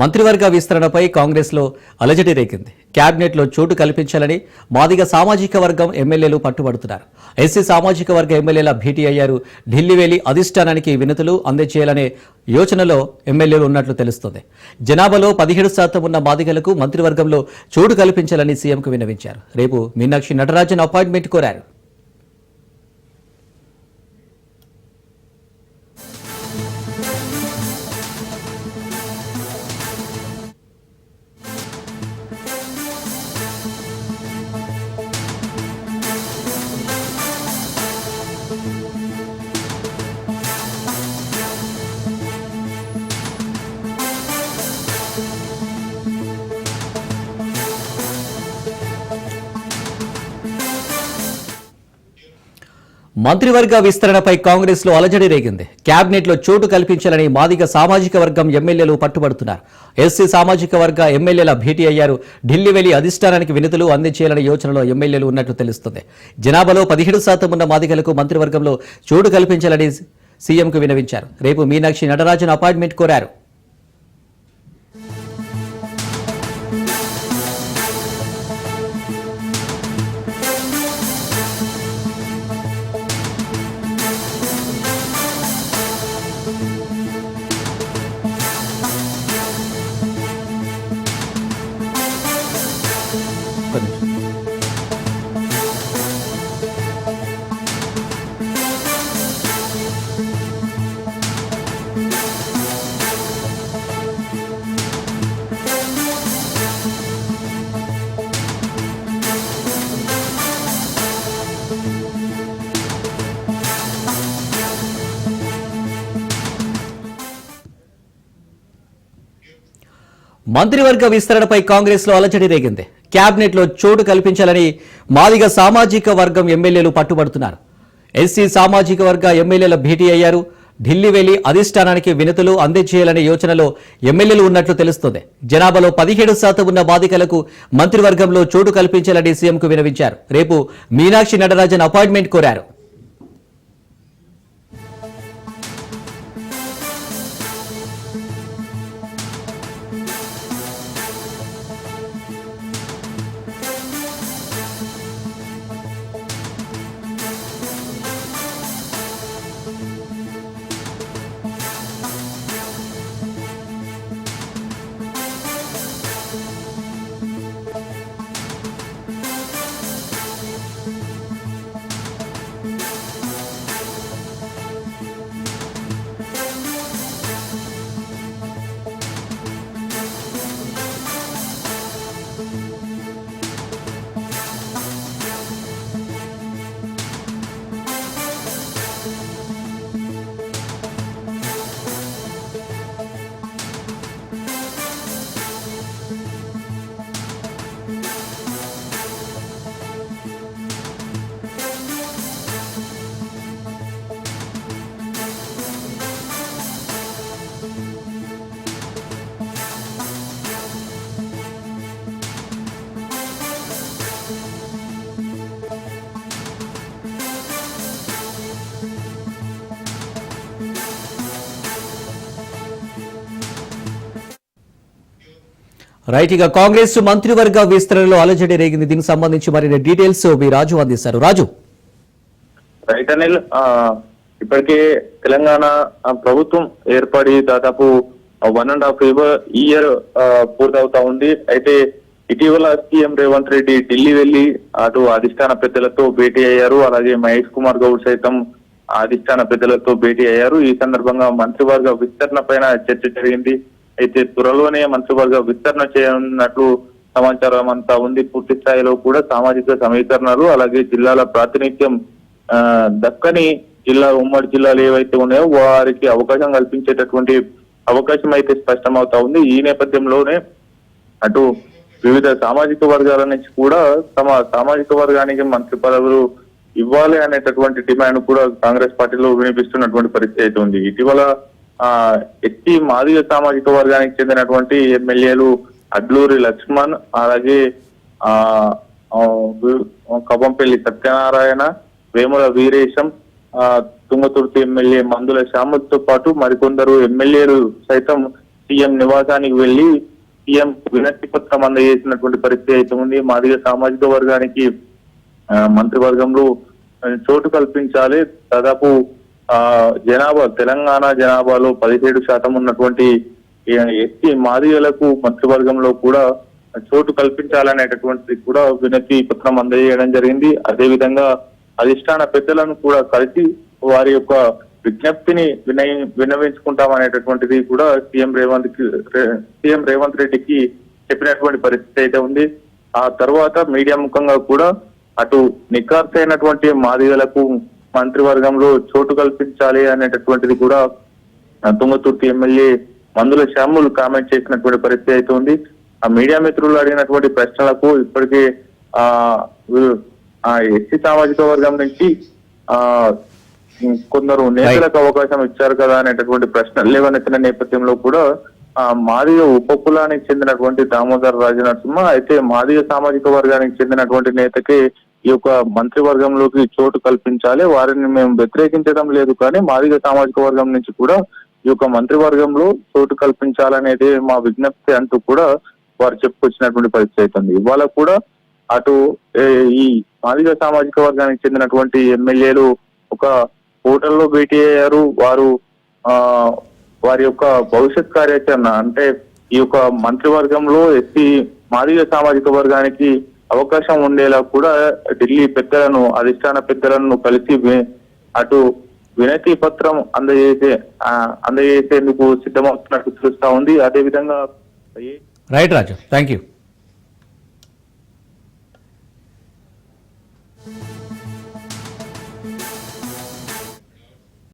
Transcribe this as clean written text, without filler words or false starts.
మంత్రివర్గ విస్తరణపై కాంగ్రెస్లో అలజడి రేగింది. క్యాబినెట్లో చోటు కల్పించాలని మాదిగ సామాజిక వర్గం ఎమ్మెల్యేలు పట్టుబడుతున్నారు. ఎస్సీ సామాజిక వర్గ ఎమ్మెల్యేల భేటీ అయ్యారు. ఢిల్లీ వెళ్లి అధిష్టానానికి వినతులు అందజేయాలనే యోచనలో ఎమ్మెల్యేలు ఉన్నట్లు తెలుస్తోంది. జనాభాలో 17% ఉన్న మాదిగలకు మంత్రివర్గంలో చోటు కల్పించాలని సీఎంకు విన్నవించారు. రేపు మీనాక్షి నటరాజన్ అపాయింట్మెంట్ కోరారు. మంత్రివర్గ విస్తరణపై కాంగ్రెస్ లో అలజడి రేగింది. క్యాబినెట్లో చోటు కల్పించాలని మాదిగ సామాజిక వర్గం ఎమ్మెల్యేలు పట్టుబడుతున్నారు. ఎస్సీ సామాజిక వర్గ ఎమ్మెల్యేల భేటీ అయ్యారు. ఢిల్లీ వెళ్లి అధిష్టానానికి వినతులు అందజేయాలనే యోచనలో ఎమ్మెల్యేలు ఉన్నట్లు తెలుస్తుంది. జనాభాలో 17% ఉన్న మాదిగలకు మంత్రివర్గంలో చోటు కల్పించాలని సీఎంకు విన్నవించారు. రేపు మీనాక్షి నటరాజన్ అపాయింట్మెంట్ కోరారు. మంత్రివర్గ విస్తరణపై కాంగ్రెస్ లో అలజడి రేగింది. క్యాబినెట్ లో చోటు కల్పించాలని మాదిగ సామాజిక వర్గం ఎమ్మెల్యేలు పట్టుబడుతున్నారు. ఎస్సీ సామాజిక వర్గ ఎమ్మెల్యేల భేటీ అయ్యారు. ఢిల్లీ వెళ్లి అధిష్టానానికి వినతులు అందజేయాలనే యోచనలో ఎమ్మెల్యేలు ఉన్నట్లు తెలుస్తోంది. జనాభాలో 17% ఉన్న బాధితులకు మంత్రివర్గంలో చోటు కల్పించాలని సీఎంకు విన్నవించారు. రేపు మీనాక్షి నటరాజన్ అపాయింట్మెంట్ కోరారు. రైట్, ఇక కాంగ్రెస్ మంత్రివర్గ విస్తరణలో అలజడి రేగింది. దీనికి సంబంధించి మరిన్ని డీటెయిల్స్ మీ రాజు అందిస్తారు. రాజు. రైట్ అనిల్, ఇప్పటికే తెలంగాణ ప్రభుత్వం ఏర్పడి దాదాపు 1.5 ఇయర్ పూర్తవుతా ఉంది. అయితే ఇటీవల సీఎం రేవంత్ రెడ్డి ఢిల్లీ వెళ్లి అటు అధిష్టాన పెద్దలతో భేటీ అయ్యారు. అలాగే మహేష్ కుమార్ గౌడ్ సైతం అధిష్టాన పెద్దలతో భేటీ అయ్యారు. ఈ సందర్భంగా మంత్రివర్గ విస్తరణ పైన చర్చ జరిగింది. అయితే త్వరలోనే మంత్రివర్గ విస్తరణ చేయనున్నట్లు సమాచారం అంతా ఉంది. పూర్తి స్థాయిలో కూడా సామాజిక సమీకరణలు అలాగే జిల్లాల ప్రాతినిధ్యం దక్కని ఉమ్మడి జిల్లాలు ఏవైతే ఉన్నాయో వారికి అవకాశం కల్పించేటటువంటి అవకాశం అయితే స్పష్టమవుతా ఉంది. ఈ నేపథ్యంలోనే అటు వివిధ సామాజిక వర్గాల నుంచి కూడా తమ సామాజిక వర్గానికి మంత్రి పదవులు ఇవ్వాలి అనేటటువంటి డిమాండ్ కూడా కాంగ్రెస్ పార్టీలో వినిపిస్తున్నటువంటి పరిస్థితి అయితే ఉంది. ఇటీవల ఎస్టీ మాదిగ సామాజిక వర్గానికి చెందినటువంటి ఎమ్మెల్యేలు అడ్లూరి లక్ష్మణ్ అలాగే కవంపల్లి సత్యనారాయణ, వేముల వీరేశం, తుంగతుర్తి ఎమ్మెల్యే మందుల శ్యామతో పాటు మరికొందరు ఎమ్మెల్యేలు సైతం సీఎం నివాసానికి వెళ్లి సీఎం వినతి పత్రం అందజేసినటువంటి పరిస్థితి అయితే ఉంది. మాదిగ సామాజిక వర్గానికి మంత్రివర్గంలో చోటు కల్పించాలి. దాదాపు జనాభా తెలంగాణ జనాభాలో 17% ఉన్నటువంటి ఎస్టీ మాదిగలకు మంత్రివర్గంలో కూడా చోటు కల్పించాలనేటటువంటిది కూడా వినతి పత్రం అందజేయడం జరిగింది. అదేవిధంగా అధిష్టాన పెద్దలను కూడా కలిసి వారి యొక్క విజ్ఞప్తిని విన్నవించుకుంటామనేటటువంటిది కూడా సీఎం రేవంత్ రెడ్డికి చెప్పినటువంటి పరిస్థితి అయితే ఉంది. ఆ తర్వాత మీడియా ముఖంగా కూడా అటు నిఖార్సైనటువంటి మాదిగలకు మంత్రివర్గంలో చోటు కల్పించాలి అనేటటువంటిది కూడా తుంగతుర్తి ఎమ్మెల్యే మందుల శ్యాములు కామెంట్ చేసినటువంటి పరిస్థితి అయితే ఉంది. ఆ మీడియా మిత్రులు అడిగినటువంటి ప్రశ్నలకు ఇప్పటికే ఎస్సీ సామాజిక వర్గం నుంచి కొందరు నేతలకు అవకాశం ఇచ్చారు కదా అనేటటువంటి ప్రశ్నలు లేవనెత్తిన నేపథ్యంలో కూడా మాదిగ ఉప కులానికి చెందినటువంటి దామోదర్ రాజనరసింహ అయితే మాదిగ సామాజిక వర్గానికి చెందినటువంటి నేతకి ఈ యొక్క మంత్రివర్గంలోకి చోటు కల్పించాలి, వారిని మేము వ్యతిరేకించడం లేదు, కానీ మాదిగ సామాజిక వర్గం నుంచి కూడా ఈ యొక్క మంత్రివర్గంలో చోటు కల్పించాలనేది మా విజ్ఞప్తి అంటూ కూడా వారు చెప్పుకొచ్చినటువంటి పరిస్థితి అవుతుంది. ఇవాళ కూడా అటు ఈ మాదిగ సామాజిక వర్గానికి చెందినటువంటి ఎమ్మెల్యేలు ఒక హోటల్లో భేటీ అయ్యారు. వారు వారి యొక్క భవిష్యత్ కార్యాచరణ అంటే ఈ యొక్క మంత్రివర్గంలో ఎస్సీ మాదిగ సామాజిక వర్గానికి అవకాశం ఉండేలా కూడా ఢిల్లీ పెద్దలను అధిష్టాన పెద్దలను కలిసి అటు వినతి పత్రం అందజేసేందుకు సిద్ధమవుతున్నట్టు తెలుస్తా ఉంది. అదేవిధంగా రైట్ రాజు, థ్యాంక్ యూ.